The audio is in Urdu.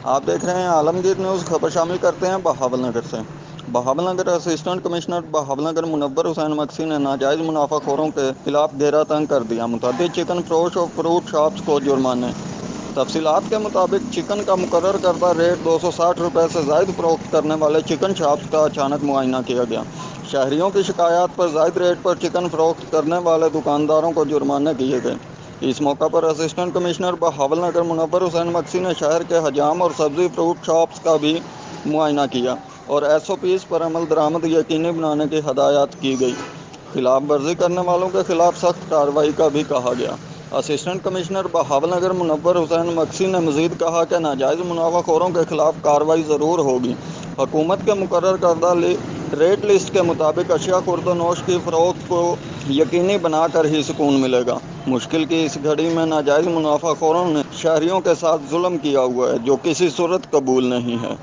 آپ دیکھ رہے ہیں عالمگیر نیوز خبر شامل کرتے ہیں بہاول نگر سے۔ بہاول نگر اسسٹنٹ کمشنر بہاول نگر منور حسین مکسی نے ناجائز منافع خوروں کے خلاف گھیرا تنگ کر دیا۔ متعدد چکن فروش اور فروٹ شاپس کو جرمانے۔ تفصیلات کے مطابق چکن کا مقرر کردہ ریٹ 260 روپے سے زائد فروخت کرنے والے چکن شاپس کا اچانک معائنہ کیا گیا۔ شہریوں کی شکایات پر زائد ریٹ پر چکن فروخت کرنے والے دکانداروں کو جرمانے کیے گئے۔ اس موقع پر اسسٹنٹ کمشنر بہاول نگر منور حسین مکسی نے شہر کے حجام اور سبزی فروٹ شاپس کا بھی معائنہ کیا اور ایس او پیز پر عمل درآمد یقینی بنانے کی ہدایات کی گئی۔ خلاف ورزی کرنے والوں کے خلاف سخت کارروائی کا بھی کہا گیا۔ اسسٹنٹ کمشنر بہاول نگر منور حسین مکسی نے مزید کہا کہ ناجائز منافع خوروں کے خلاف کارروائی ضرور ہوگی۔ حکومت کے مقرر کردہ ریٹ لسٹ کے مطابق اشیاء خورد و نوش کی فروخت کو یقینی بنا کر ہی سکون ملے گا۔ مشکل کی اس گھڑی میں ناجائز منافع خوروں نے شہریوں کے ساتھ ظلم کیا ہوا ہے جو کسی صورت قبول نہیں ہے۔